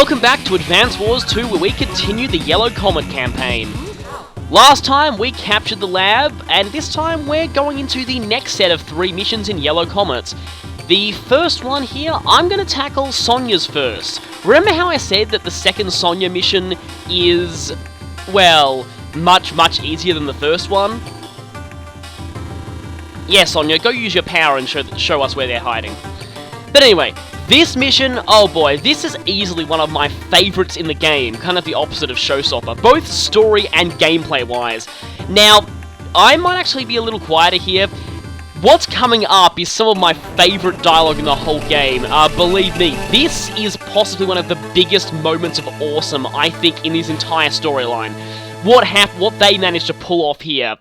Welcome back to Advance Wars 2, where we continue the Yellow Comet campaign. Last time we captured the lab, and this time we're going into the next set of 3 missions in Yellow Comet. The first one here, I'm going to tackle Sonja's first. Remember how I said that the second Sonja mission is, well, much easier than the first one? Yeah, Sonja, go use your power and show us where they're hiding. But anyway, this mission, oh boy, this is easily one of my favourites in the game, kind of the opposite of Showstopper, both story and gameplay-wise. Now, I might actually be a little quieter here. What's coming up is some of my favourite dialogue in the whole game. Believe me, this is possibly one of the biggest moments of awesome, I think, in this entire storyline. What they managed to pull off here.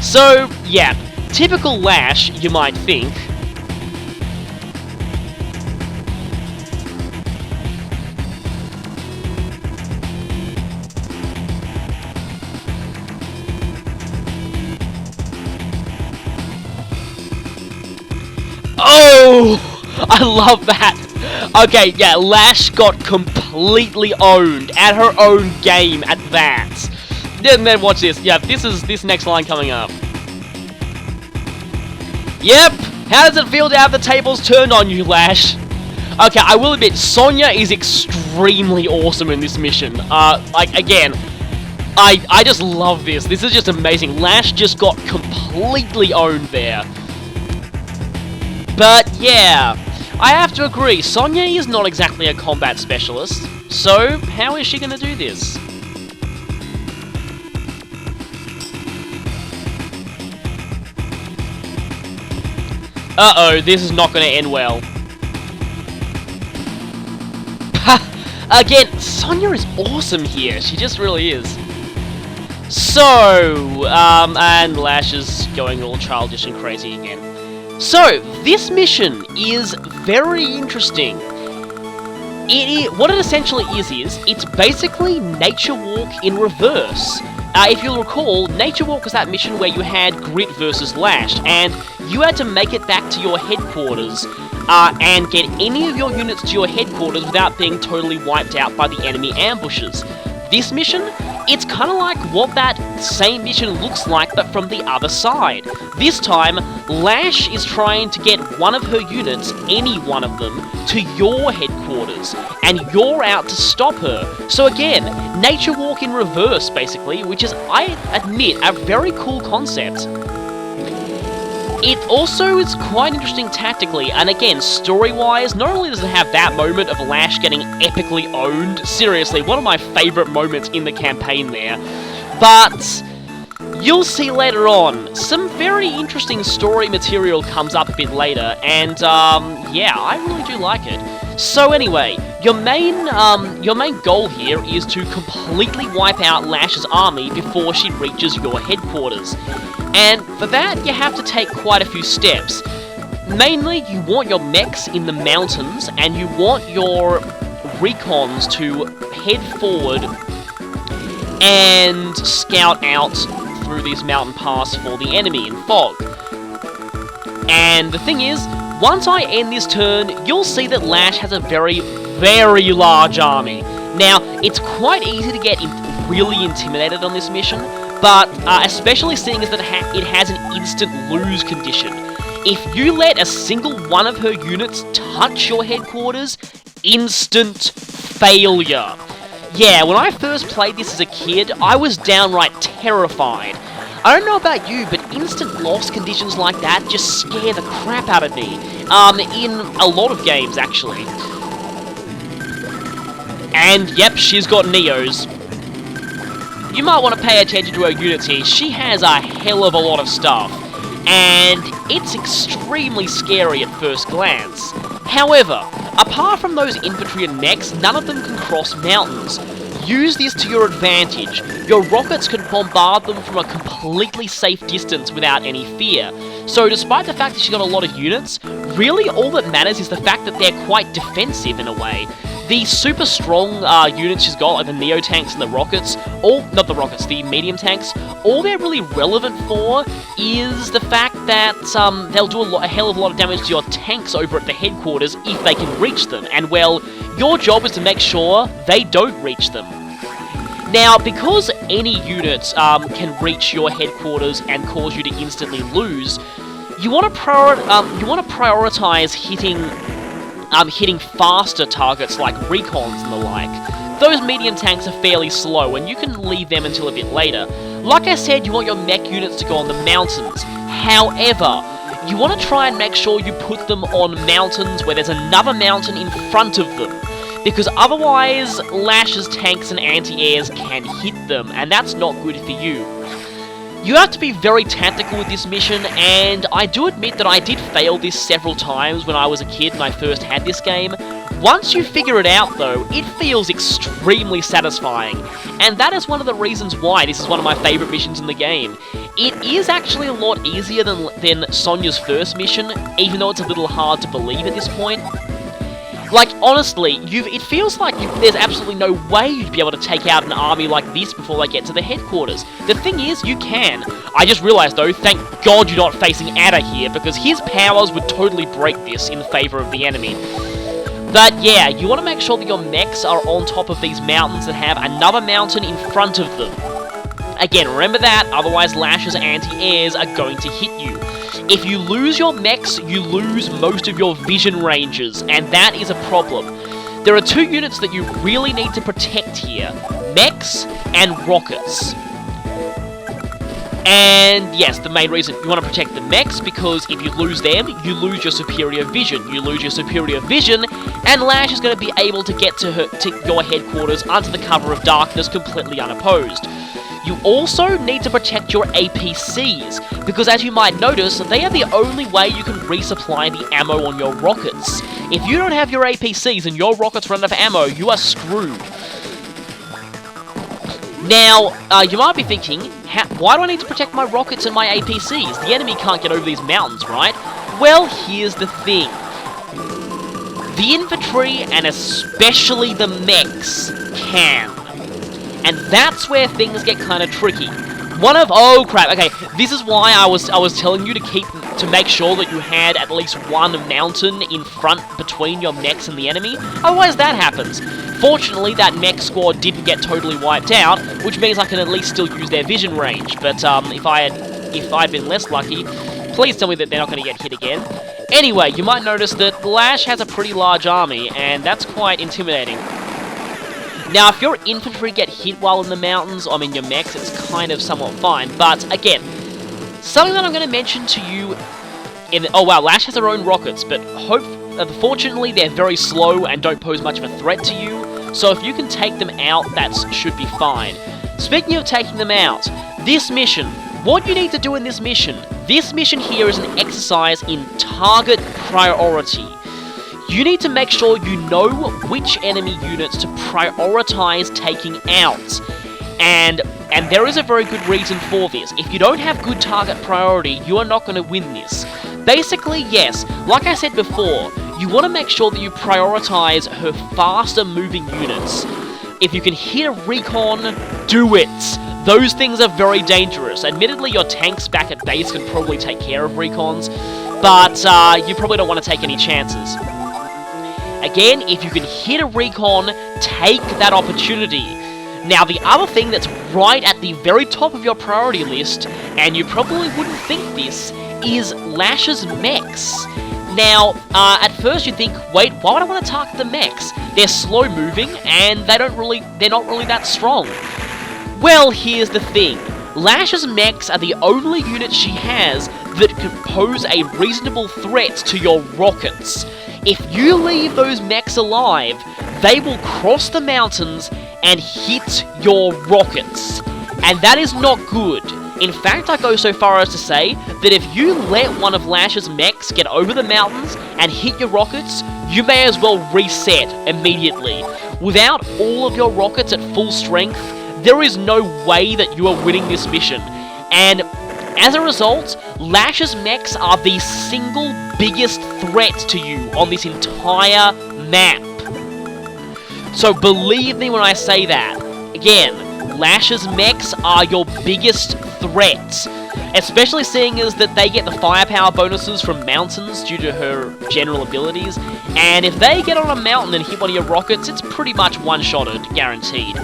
So, yeah, typical Lash, you might think. Oh! I love that! Okay, yeah, Lash got completely owned at her own game at that. And then watch this. Yeah, this next line coming up. Yep! How does it feel to have the tables turned on you, Lash? Okay, I will admit, Sonja is extremely awesome in this mission. Again, I just love this. This is just amazing. Lash just got completely owned there. But yeah, I have to agree, Sonja is not exactly a combat specialist, so how is she going to do this? Uh-oh, this is not going to end well. Again, Sonja is awesome here, she just really is. So, and Lash is going all childish and crazy again. So, this mission is very interesting. What it essentially is it's basically Nature Walk in reverse. If you'll recall, Nature Walk was that mission where you had Grit versus Lash, and you had to make it back to your headquarters, and get any of your units to your headquarters without being totally wiped out by the enemy ambushes. This mission, it's kind of like what that same mission looks like, but from the other side. This time, Lash is trying to get one of her units, any one of them, to your headquarters, and you're out to stop her. So again, Nature Walk in reverse, basically, which is, I admit, a very cool concept. It also is quite interesting tactically, and again, story-wise, not only does it have that moment of Lash getting epically owned, seriously, one of my favourite moments in the campaign there, but you'll see later on, some very interesting story material comes up a bit later, and yeah, I really do like it. So anyway, your main goal here is to completely wipe out Lash's army before she reaches your headquarters. And for that, you have to take quite a few steps. Mainly, you want your mechs in the mountains, and you want your recons to head forward and scout out through these mountain paths for the enemy in fog. And the thing is, once I end this turn, you'll see that Lash has a very large army. Now, it's quite easy to get really intimidated on this mission, but especially seeing as that it has an instant lose condition. If you let a single one of her units touch your headquarters, instant failure. Yeah, when I first played this as a kid, I was downright terrified. I don't know about you, but instant loss conditions like that just scare the crap out of me. In a lot of games, actually. And yep, she's got Neos. You might want to pay attention to her units here. She has a hell of a lot of stuff, and it's extremely scary at first glance. However, apart from those infantry and mechs, none of them can cross mountains. Use this to your advantage. Your rockets can bombard them from a completely safe distance without any fear. So despite the fact that she's got a lot of units, really all that matters is the fact that they're quite defensive in a way. The super strong units she's got, like the Neo tanks and the rockets, the medium tanks, all they're really relevant for is the fact that they'll do a hell of a lot of damage to your tanks over at the headquarters if they can reach them, and well, your job is to make sure they don't reach them. Now, because any units can reach your headquarters and cause you to instantly lose, you want to prioritize hitting faster targets like recons and the like. Those medium tanks are fairly slow, and you can leave them until a bit later. Like I said, you want your mech units to go on the mountains. However, you want to try and make sure you put them on mountains where there's another mountain in front of them, because otherwise Lash's tanks and anti-airs can hit them, and that's not good for you. You have to be very tactical with this mission, and I do admit that I did fail this several times when I was a kid and I first had this game. Once you figure it out though, it feels extremely satisfying, and that is one of the reasons why this is one of my favourite missions in the game. It is actually a lot easier than Sonja's first mission, even though it's a little hard to believe at this point. Like, honestly, it feels like there's absolutely no way you'd be able to take out an army like this before they get to the headquarters. The thing is, you can. I just realised, though, thank God you're not facing A.k.a. here, because his powers would totally break this in favour of the enemy. But yeah, you want to make sure that your mechs are on top of these mountains that have another mountain in front of them. Again, remember that, otherwise Lash's anti-airs are going to hit you. If you lose your mechs, you lose most of your vision ranges, and that is a problem. There are two units that you really need to protect here, mechs and rockets. And yes, the main reason you want to protect the mechs, because if you lose them, you lose your superior vision. You lose your superior vision, and Lash is going to be able to get to your headquarters under the cover of darkness completely unopposed. You also need to protect your APCs, because as you might notice, they are the only way you can resupply the ammo on your rockets. If you don't have your APCs and your rockets run out of ammo, you are screwed. Now, you might be thinking, why do I need to protect my rockets and my APCs? The enemy can't get over these mountains, right? Well, here's the thing. The infantry, and especially the mechs, can. And that's where things get kind of tricky. Oh crap, okay, this is why I was telling you to make sure that you had at least one mountain in front between your mechs and the enemy, otherwise that happens. Fortunately, that mech squad didn't get totally wiped out, which means I can at least still use their vision range, but if I'd been less lucky, please tell me that they're not going to get hit again. Anyway, you might notice that Lash has a pretty large army, and that's quite intimidating. Now, if your infantry get hit while in the mountains, I mean your mechs, it's kind of somewhat fine, but again, something that I'm going to mention to you oh wow, Lash has her own rockets, but fortunately they're very slow and don't pose much of a threat to you, so if you can take them out, that should be fine. Speaking of taking them out, this mission, what you need to do in this mission here is an exercise in target priority. You need to make sure you know which enemy units to prioritize taking out. And there is a very good reason for this. If you don't have good target priority, you are not going to win this. Basically, yes, like I said before, you want to make sure that you prioritize her faster moving units. If you can hit a recon, do it. Those things are very dangerous. Admittedly, your tanks back at base can probably take care of recons, but you probably don't want to take any chances. Again, if you can hit a recon, take that opportunity. Now, the other thing that's right at the very top of your priority list, and you probably wouldn't think this, is Lash's mechs. Now, at first you think, wait, why would I want to target the mechs? They're slow moving, and they're not really that strong. Well, here's the thing. Lash's mechs are the only units she has that can pose a reasonable threat to your rockets. If you leave those mechs alive, they will cross the mountains and hit your rockets. And that is not good. In fact, I go so far as to say that if you let one of Lash's mechs get over the mountains and hit your rockets, you may as well reset immediately. Without all of your rockets at full strength, there is no way that you are winning this mission. And as a result, Lash's mechs are the single biggest threat to you on this entire map. So believe me when I say that. Again, Lash's mechs are your biggest threat. especially seeing as that they get the firepower bonuses from mountains due to her general abilities, and if they get on a mountain and hit one of your rockets, it's pretty much one-shotted, guaranteed.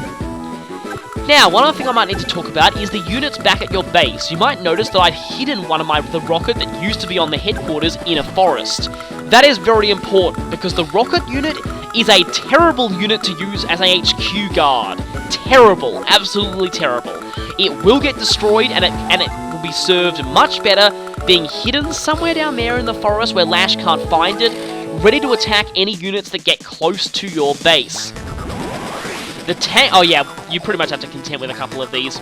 Now, one other thing I might need to talk about is the units back at your base. You might notice that I've hidden the rocket that used to be on the headquarters in a forest. That is very important, because the rocket unit is a terrible unit to use as a HQ guard. Terrible. Absolutely terrible. It will get destroyed, and it will be served much better being hidden somewhere down there in the forest where Lash can't find it, ready to attack any units that get close to your base. The tank... Oh yeah, you pretty much have to contend with a couple of these.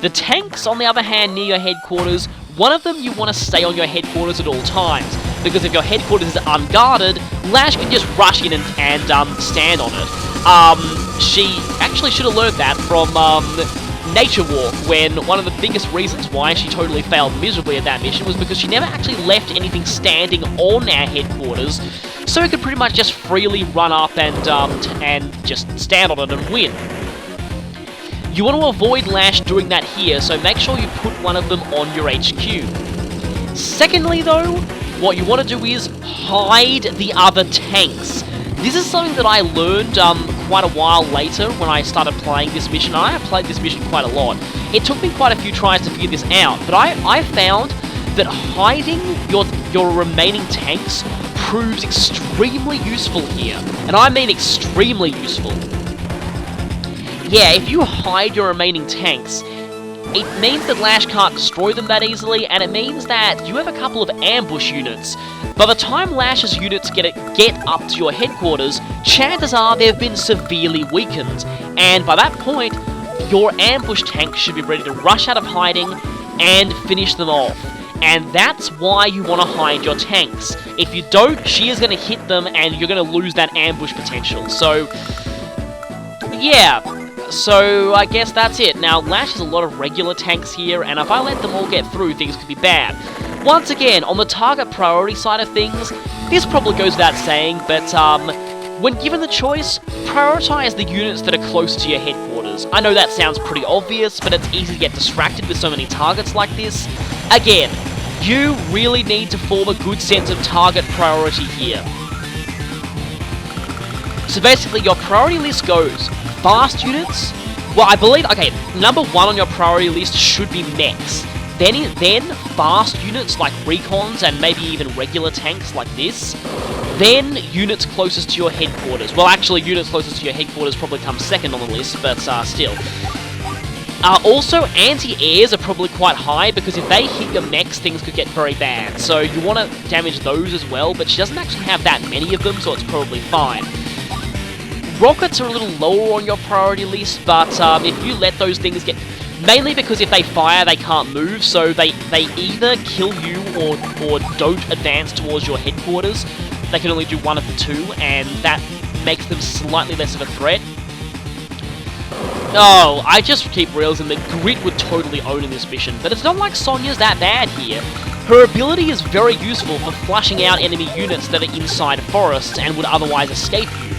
The tanks, on the other hand, near your headquarters, one of them you want to stay on your headquarters at all times, because if your headquarters is unguarded, Lash can just rush in and stand on it. She actually should have learned that from Nature Walk, when one of the biggest reasons why she totally failed miserably at that mission was because she never actually left anything standing on our headquarters, so it could pretty much just freely run up and just stand on it and win. You want to avoid Lash doing that here, so make sure you put one of them on your HQ. Secondly though, what you want to do is hide the other tanks. This is something that I learned quite a while later when I started playing this mission, and I have played this mission quite a lot. It took me quite a few tries to figure this out, but I found that hiding your remaining tanks proves extremely useful here. And I mean extremely useful. Yeah, if you hide your remaining tanks, it means that Lash can't destroy them that easily, and it means that you have a couple of ambush units. By the time Lash's units get up to your headquarters, chances are they've been severely weakened, and by that point, your ambush tank should be ready to rush out of hiding and finish them off. And that's why you want to hide your tanks. If you don't, she is going to hit them and you're going to lose that ambush potential. So, yeah. So, I guess that's it. Now, Lash has a lot of regular tanks here, and if I let them all get through, things could be bad. Once again, on the target priority side of things, this probably goes without saying, but when given the choice, prioritize the units that are close to your headquarters. I know that sounds pretty obvious, but it's easy to get distracted with so many targets like this. Again, you really need to form a good sense of target priority here. So basically, your priority list goes fast units. Well, I believe, okay, number one on your priority list should be mechs. Then fast units like recons and maybe even regular tanks like this. Then units closest to your headquarters. Well, actually, units closest to your headquarters probably come second on the list, but still. Also, anti-airs are probably quite high, because if they hit your mechs, things could get very bad. So you want to damage those as well, but she doesn't actually have that many of them, so it's probably fine. Rockets are a little lower on your priority list, but if you let those things get... Mainly because if they fire, they can't move, so they either kill you or don't advance towards your headquarters. They can only do one of the two, and that makes them slightly less of a threat. Oh, I just keep realizing that Grit would totally own in this mission, but it's not like Sonja's that bad here. Her ability is very useful for flushing out enemy units that are inside forests and would otherwise escape you.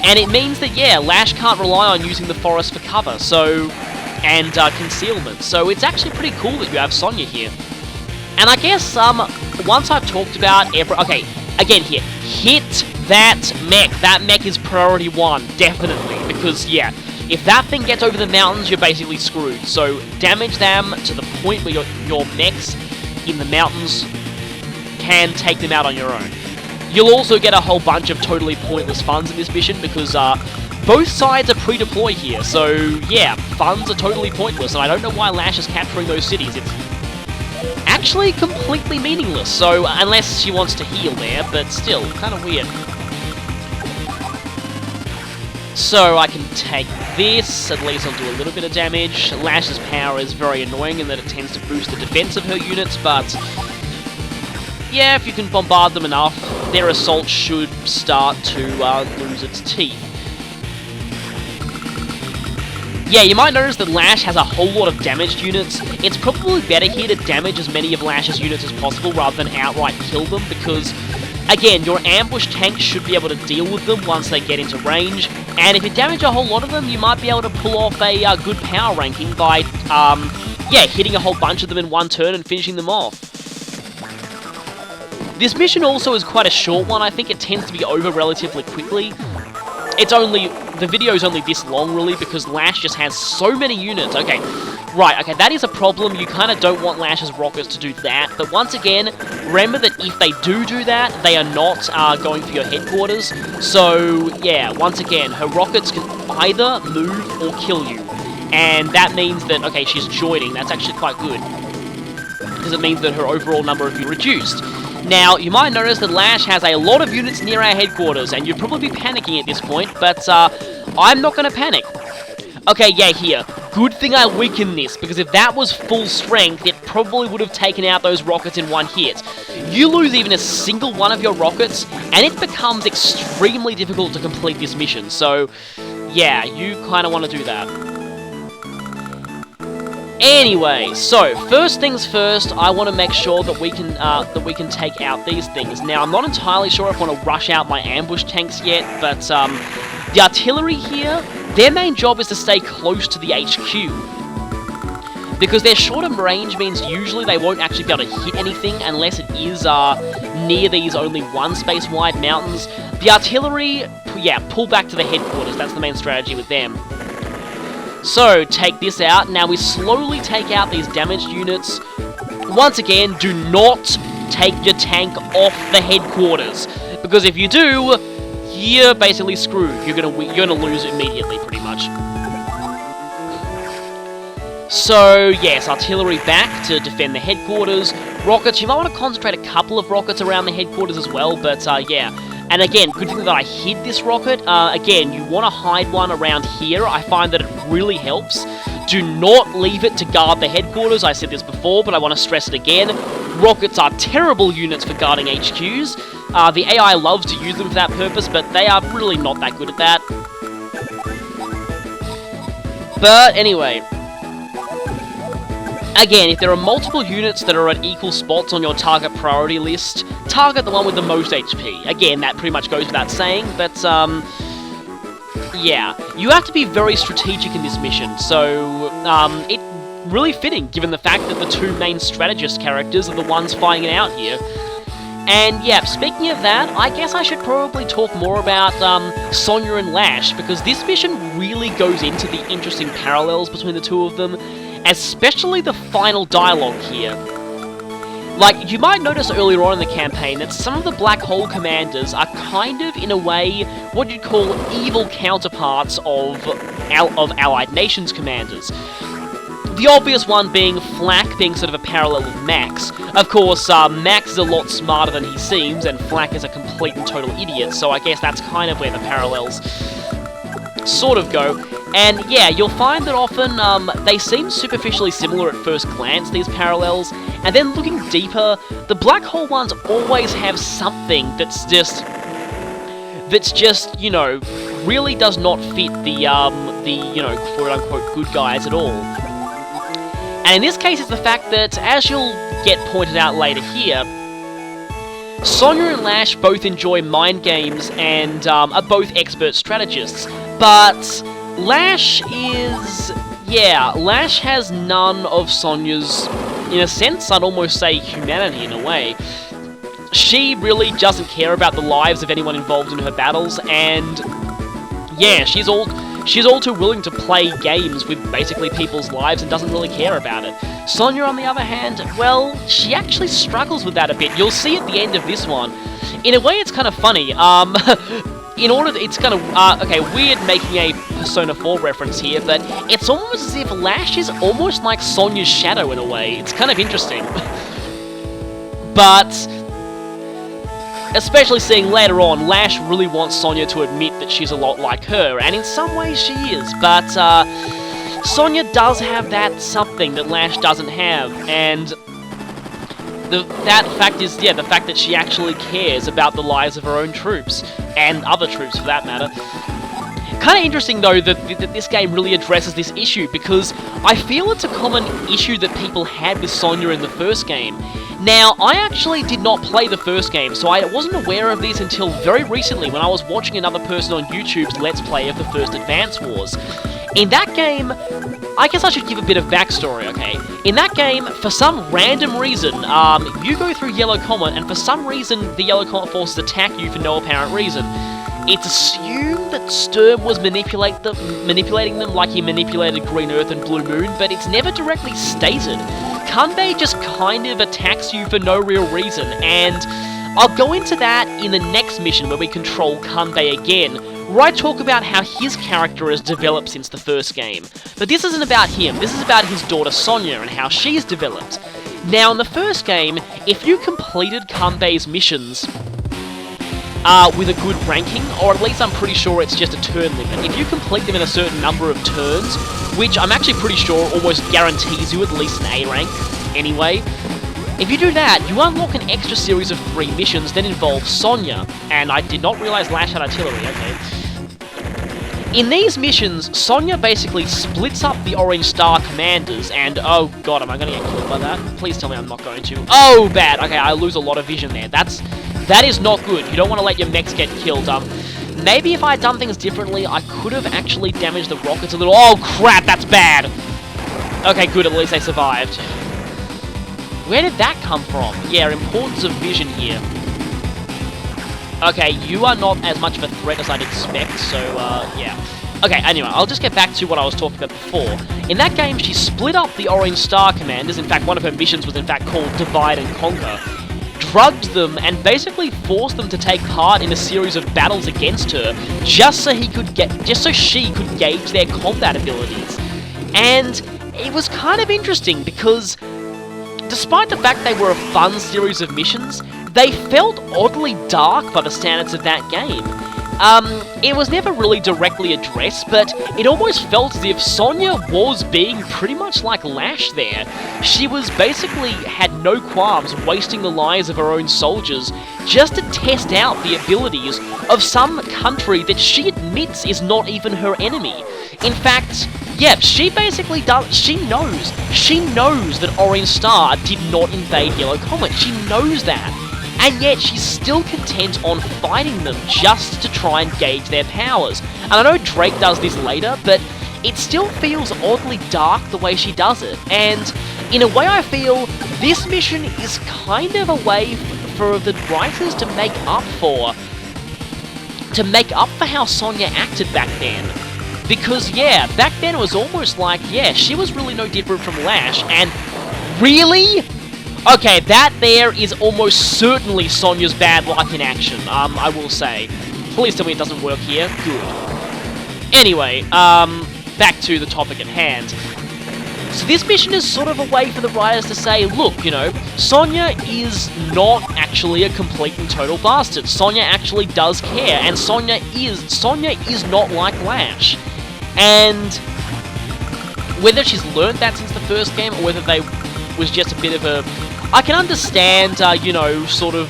And it means that, yeah, Lash can't rely on using the forest for cover, so... and concealment, so it's actually pretty cool that you have Sonja here. And I guess, once I've talked about okay, again here, hit that mech. That mech is priority one, definitely, because, yeah, if that thing gets over the mountains, you're basically screwed. So, damage them to the point where your mechs in the mountains can take them out on your own. You'll also get a whole bunch of totally pointless funds in this mission, because, both sides are pre-deploy here, so yeah, funds are totally pointless, and I don't know why Lash is capturing those cities. It's actually completely meaningless, so unless she wants to heal there, but still, kind of weird. So I can take this, at least I'll do a little bit of damage. Lash's power is very annoying in that it tends to boost the defense of her units, but yeah, if you can bombard them enough, their assault should start to lose its teeth. Yeah, you might notice that Lash has a whole lot of damaged units. It's probably better here to damage as many of Lash's units as possible rather than outright kill them, because, again, your ambush tanks should be able to deal with them once they get into range, and if you damage a whole lot of them, you might be able to pull off a good power ranking by yeah, hitting a whole bunch of them in one turn and finishing them off. This mission also is quite a short one. I think it tends to be over relatively quickly. The video's only this long, really, because Lash just has so many units. Okay, right, okay, that is a problem. You kind of don't want Lash's rockets to do that. But once again, remember that if they do that, they are not going for your headquarters. So, yeah, once again, her rockets can either move or kill you. And that means that, okay, she's joining. That's actually quite good, because it means that her overall number of you reduced. Now, you might notice that Lash has a lot of units near our headquarters, and you'd probably be panicking at this point, but I'm not going to panic. Okay, yeah, here. Good thing I weakened this, because if that was full strength, it probably would have taken out those rockets in one hit. You lose even a single one of your rockets, and it becomes extremely difficult to complete this mission, so yeah, you kind of want to do that. Anyway, so first things first, I want to make sure that we can take out these things. Now, I'm not entirely sure if I want to rush out my ambush tanks yet, but the artillery here, their main job is to stay close to the HQ, because their shorter range means usually they won't actually be able to hit anything unless it is near these only one space wide mountains. The artillery, yeah, pull back to the headquarters. That's the main strategy with them. So, take this out. Now we slowly take out these damaged units. Once again, do not take your tank off the headquarters, because if you do, you're basically screwed. You're gonna lose immediately, pretty much. So, yes, artillery back to defend the headquarters. Rockets, you might want to concentrate a couple of rockets around the headquarters as well, but yeah. And again, good thing that I hid this rocket. Again, you want to hide one around here. I find that it really helps. Do not leave it to guard the headquarters. I said this before, but I want to stress it again. Rockets are terrible units for guarding HQs. The AI loves to use them for that purpose, but they are really not that good at that. But anyway, again, if there are multiple units that are at equal spots on your target priority list, target the one with the most HP. Again, that pretty much goes without saying, but yeah, you have to be very strategic in this mission, so it's really fitting given the fact that the two main strategist characters are the ones fighting it out here. And yeah, speaking of that, I guess I should probably talk more about Sonja and Lash, because this mission really goes into the interesting parallels between the two of them, especially the final dialogue here. Like, you might notice earlier on in the campaign that some of the Black Hole commanders are kind of, in a way, what you'd call evil counterparts of Allied Nations commanders. The obvious one being Flak being sort of a parallel of Max. Of course, Max is a lot smarter than he seems, and Flak is a complete and total idiot, so I guess that's kind of where the parallels sort of go. And yeah, you'll find that often they seem superficially similar at first glance, these parallels, and then looking deeper, the Black Hole ones always have something that's just, you know, really does not fit the you know, quote-unquote good guys at all. And in this case, it's the fact that, as you'll get pointed out later here, Sonja and Lash both enjoy mind games and are both expert strategists, but Lash is, yeah, Lash has none of Sonja's, in a sense, I'd almost say humanity in a way. She really doesn't care about the lives of anyone involved in her battles, and yeah, she's all too willing to play games with basically people's lives and doesn't really care about it. Sonja, on the other hand, well, she actually struggles with that a bit. You'll see at the end of this one. In a way, it's kind of funny. It's kind of, okay, weird making a Persona 4 reference here, but it's almost as if Lash is almost like Sonja's shadow in a way. It's kind of interesting. But especially seeing later on, Lash really wants Sonja to admit that she's a lot like her, and in some ways she is, but Sonja does have that something that Lash doesn't have, and the fact that she actually cares about the lives of her own troops, and other troops for that matter. Kind of interesting though that this game really addresses this issue, because I feel it's a common issue that people had with Sonja in the first game. Now, I actually did not play the first game, so I wasn't aware of these until very recently when I was watching another person on YouTube's Let's Play of the first Advance Wars. In that game, I guess I should give a bit of backstory, okay? In that game, for some random reason, you go through Yellow Comet, and for some reason, the Yellow Comet forces attack you for no apparent reason. It's assumed that Sturm was manipulating them like he manipulated Green Earth and Blue Moon, but it's never directly stated. Kanbei just kind of attacks you for no real reason, and I'll go into that in the next mission where we control Kanbei again, where I talk about how his character has developed since the first game. But this isn't about him, this is about his daughter Sonja and how she's developed. Now, in the first game, if you completed Kanbei's missions with a good ranking, or at least I'm pretty sure it's just a turn limit. If you complete them in a certain number of turns, which I'm actually pretty sure almost guarantees you at least an A rank anyway, if you do that, you unlock an extra series of 3 missions that involve Sonja, and I did not realise Lash had artillery, okay. In these missions, Sonja basically splits up the Orange Star commanders, and oh god, am I going to get killed by that? Please tell me I'm not going to. Oh, bad! Okay, I lose a lot of vision there. That is not good. You don't want to let your mechs get killed. Maybe if I had done things differently, I could have actually damaged the rockets a little. Oh crap, that's bad! Okay, good, at least they survived. Where did that come from? Yeah, importance of vision here. Okay, you are not as much of a threat as I'd expect, so, yeah. Okay, anyway, I'll just get back to what I was talking about before. In that game, she split up the Orange Star commanders. In fact, one of her missions was in fact called Divide and Conquer. Drugged them and basically forced them to take part in a series of battles against her, just so she could gauge their combat abilities. And it was kind of interesting because, despite the fact they were a fun series of missions, they felt oddly dark by the standards of that game. It was never really directly addressed, but it almost felt as if Sonja was being pretty much like Lash there. She was basically had no qualms wasting the lives of her own soldiers just to test out the abilities of some country that she admits is not even her enemy. In fact, yeah, she basically does. She knows that Orange Star did not invade Yellow Comet. She knows that. And yet she's still content on fighting them just to try and gauge their powers. And I know Drake does this later, but it still feels oddly dark the way she does it. And in a way I feel this mission is kind of a way for the writers to make up for how Sonja acted back then. Because, yeah, back then it was almost like, yeah, she was really no different from Lash, and really? Okay, that there is almost certainly Sonja's bad luck in action, I will say. Please tell me it doesn't work here. Good. Anyway, back to the topic at hand. So this mission is sort of a way for the writers to say, look, you know, Sonja is not actually a complete and total bastard. Sonja actually does care, and Sonja is not like Lash. And whether she's learned that since the first game, or whether they was just a bit of a... I can understand, you know, sort of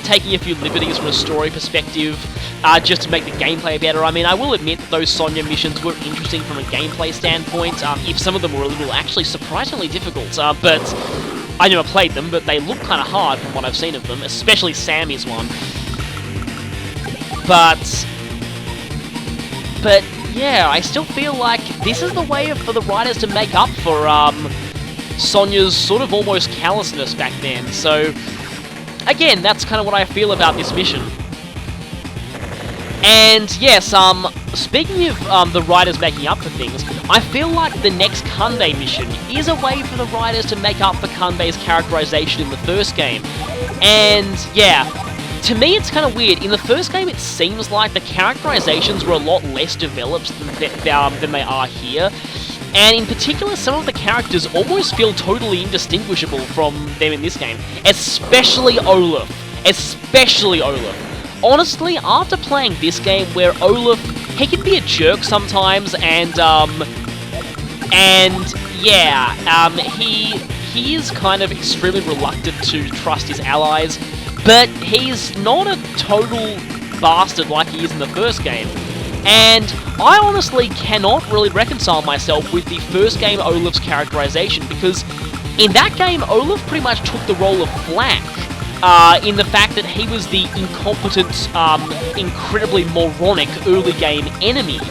taking a few liberties from a story perspective, just to make the gameplay better. I mean, I will admit that those Sonja missions were interesting from a gameplay standpoint, if some of them were a little actually surprisingly difficult, but I never played them, but they look kind of hard from what I've seen of them, especially Sammy's one. But yeah, I still feel like this is the way for the writers to make up for, Sonja's sort of almost callousness back then. So, again, that's kind of what I feel about this mission. And yes, speaking of the writers making up for things, I feel like the next Kanbei mission is a way for the writers to make up for Kanbei's characterization in the first game. And yeah, to me it's kind of weird. In the first game it seems like the characterizations were a lot less developed than they are here. And in particular, some of the characters almost feel totally indistinguishable from them in this game. Especially Olaf. Honestly, after playing this game where Olaf, he can be a jerk sometimes, and yeah, he is kind of extremely reluctant to trust his allies, but he's not a total bastard like he is in the first game. And I honestly cannot really reconcile myself with the first game Olaf's characterization, because in that game, Olaf pretty much took the role of Flack, in the fact that he was the incompetent, incredibly moronic early game enemy.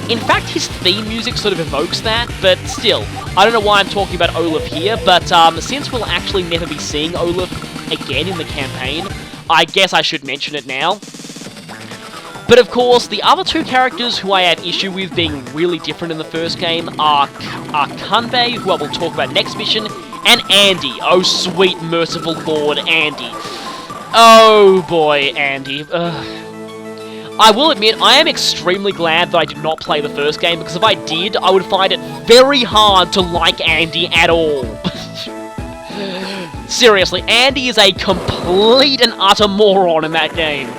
In fact, his theme music sort of evokes that, but still, I don't know why I'm talking about Olaf here, but since we'll actually never be seeing Olaf again in the campaign, I guess I should mention it now. But of course, the other two characters who I have issue with being really different in the first game are Kunbei, who I will talk about next mission, and Andy. Oh, sweet, merciful Lord, Andy. Oh boy, Andy. I will admit, I am extremely glad that I did not play the first game, because if I did, I would find it very hard to like Andy at all. Seriously, Andy is a complete and utter moron in that game.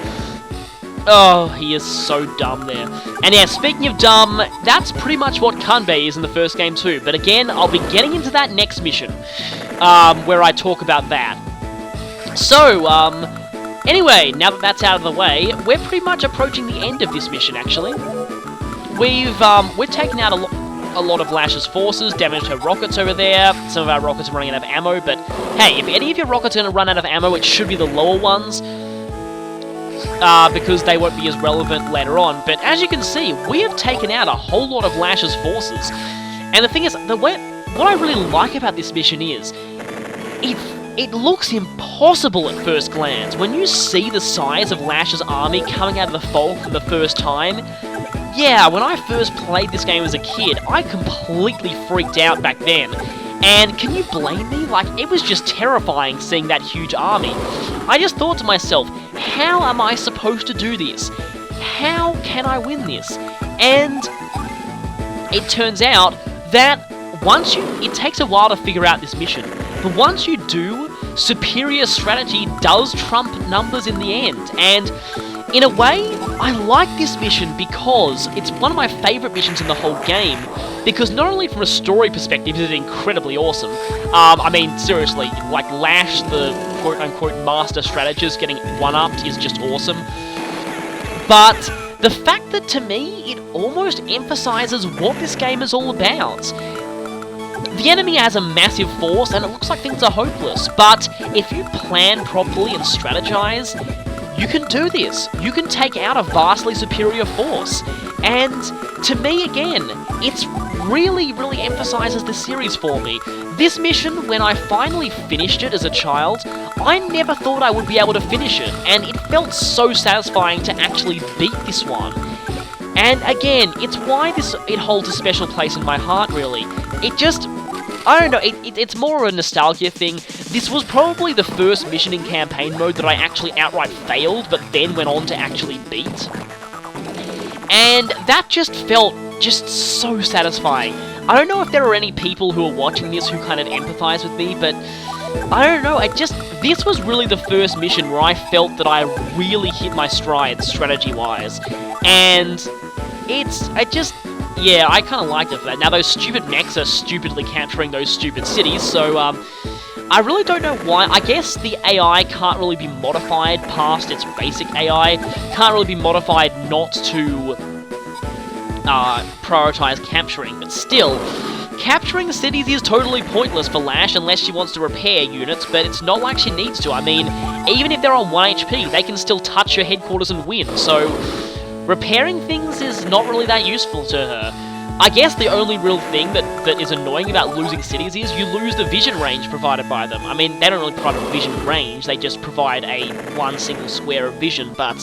Oh, he is so dumb there. And yeah, speaking of dumb, that's pretty much what Kunbei is in the first game too. But again, I'll be getting into that next mission, where I talk about that. So, anyway, now that that's out of the way, we're pretty much approaching the end of this mission, actually. We've taken out a lot of Lash's forces, damaged her rockets over there. Some of our rockets are running out of ammo, but hey, if any of your rockets are going to run out of ammo, it should be the lower ones. Because they won't be as relevant later on. But as you can see, we have taken out a whole lot of Lash's forces. And the thing is, what I really like about this mission is, it looks impossible at first glance. When you see the size of Lash's army coming out of the fog for the first time, yeah, when I first played this game as a kid, I completely freaked out back then. And can you blame me? Like, it was just terrifying seeing that huge army. I just thought to myself, how am I supposed to do this? How can I win this? And it turns out that it takes a while to figure out this mission, but once you do, superior strategy does trump numbers in the end. And in a way, I like this mission because it's one of my favourite missions in the whole game, because not only from a story perspective is it incredibly awesome, I mean, seriously, like Lash, the quote-unquote master strategist, getting one-upped is just awesome, but the fact that, to me, it almost emphasises what this game is all about. The enemy has a massive force, and it looks like things are hopeless, but if you plan properly and strategize, you can do this. You can take out a vastly superior force. And to me, again, it's really emphasizes the series for me. This mission, when I finally finished it as a child, I never thought I would be able to finish it, and it felt so satisfying to actually beat this one. And again, it's why it holds a special place in my heart, really. It just, I don't know, it's more of a nostalgia thing. This was probably the first mission in campaign mode that I actually outright failed, but then went on to actually beat. And that just felt just so satisfying. I don't know if there are any people who are watching this who kind of empathize with me, but I don't know, this was really the first mission where I felt that I really hit my stride strategy-wise. And yeah, I kind of liked it for that. Now, those stupid mechs are stupidly capturing those stupid cities, so, I really don't know why. I guess the AI can't really be modified past its basic AI. Can't really be modified not to prioritize capturing, but still, capturing cities is totally pointless for Lash unless she wants to repair units, but it's not like she needs to. I mean, even if they're on 1 HP, they can still touch your headquarters and win, so repairing things is not really that useful to her. I guess the only real thing that is annoying about losing cities is you lose the vision range provided by them. I mean, they don't really provide a vision range, they just provide one single square of vision, but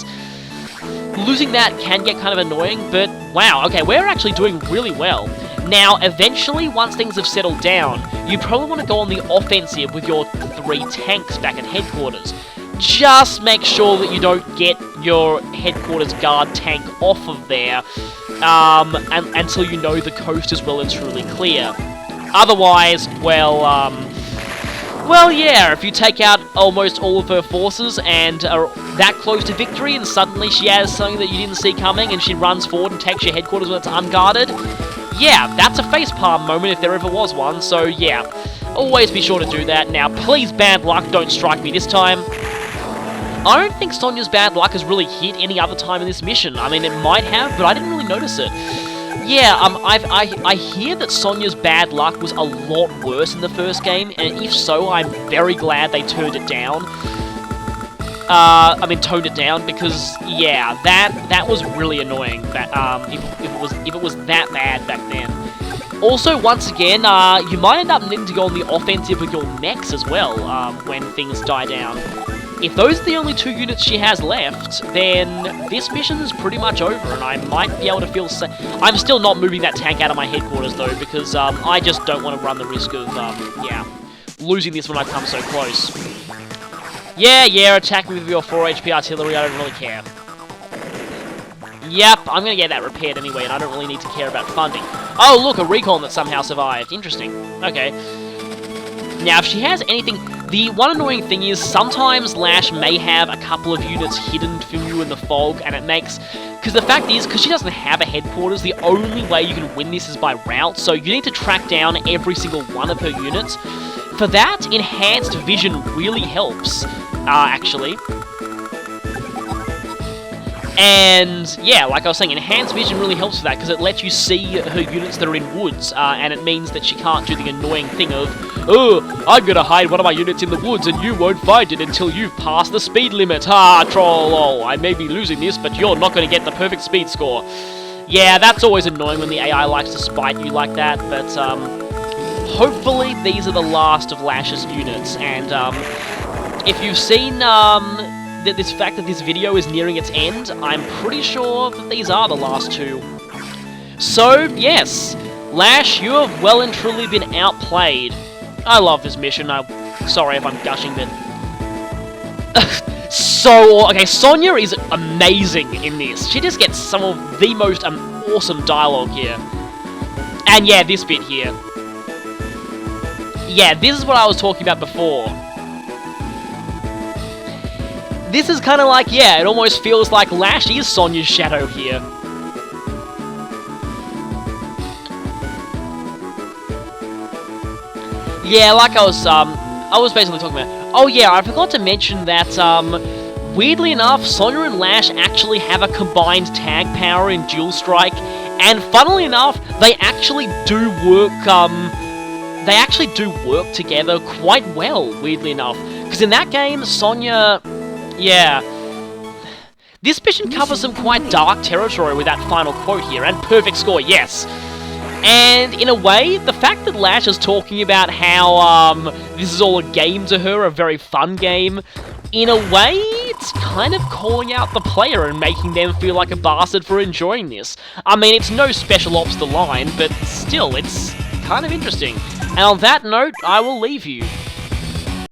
losing that can get kind of annoying, but wow, okay, we're actually doing really well. Now, eventually, once things have settled down, you probably want to go on the offensive with your 3 tanks back at headquarters. Just make sure that you don't get your headquarters guard tank off of there, until you know the coast is well and truly clear. Otherwise, well, yeah, if you take out almost all of her forces and are that close to victory, and suddenly she has something that you didn't see coming, and she runs forward and takes your headquarters when it's unguarded, yeah, that's a facepalm moment if there ever was one, so yeah, always be sure to do that. Now, please, bad luck, don't strike me this time. I don't think Sonja's bad luck has really hit any other time in this mission. I mean, it might have, but I didn't really notice it. Yeah, I hear that Sonja's bad luck was a lot worse in the first game, and if so, I'm very glad they turned it down. toned it down, because yeah, that was really annoying. That if it was that bad back then. Also, once again, you might end up needing to go on the offensive with your mechs as well when things die down. If those are the only 2 units she has left, then this mission is pretty much over, and I might be able to feel safe. I'm still not moving that tank out of my headquarters, though, because I just don't want to run the risk of, losing this when I come so close. Yeah, attack me with your 4 HP artillery, I don't really care. Yep, I'm gonna get that repaired anyway, and I don't really need to care about funding. Oh, look, a recon that somehow survived. Interesting. Okay. Now, if she has anything... The one annoying thing is, sometimes Lash may have a couple of units hidden from you in the fog, and it makes... Because the fact is, because she doesn't have a headquarters, the only way you can win this is by route, so you need to track down every single one of her units. For that, enhanced vision really helps, actually. And, yeah, like I was saying, enhanced vision really helps for that, because it lets you see her units that are in woods, and it means that she can't do the annoying thing of, oh, I'm gonna hide one of my units in the woods, and you won't find it until you've passed the speed limit. Ha, troll, oh, I may be losing this, but you're not gonna get the perfect speed score. Yeah, that's always annoying when the AI likes to spite you like that, but, hopefully these are the last of Lash's units, and, if you've seen, this fact that this video is nearing its end, I'm pretty sure that these are the last 2. So, yes, Lash, you have well and truly been outplayed. I love this mission. Sorry if I'm gushing, but... okay, Sonja is amazing in this. She just gets some of the most awesome dialogue here. And yeah, this bit here. Yeah, this is what I was talking about before. This is kind of like, yeah, it almost feels like Lash is Sonja's shadow here. Yeah, like I was basically talking about... Oh yeah, I forgot to mention that, weirdly enough, Sonja and Lash actually have a combined tag power in Dual Strike, and funnily enough, they actually do work together quite well, weirdly enough. Because in that game, Sonja... Yeah. This mission covers some quite dark territory with that final quote here, and perfect score, yes. And in a way, the fact that Lash is talking about how this is all a game to her, a very fun game, in a way, it's kind of calling out the player and making them feel like a bastard for enjoying this. I mean, it's no special ops the line, but still, it's kind of interesting. And on that note, I will leave you.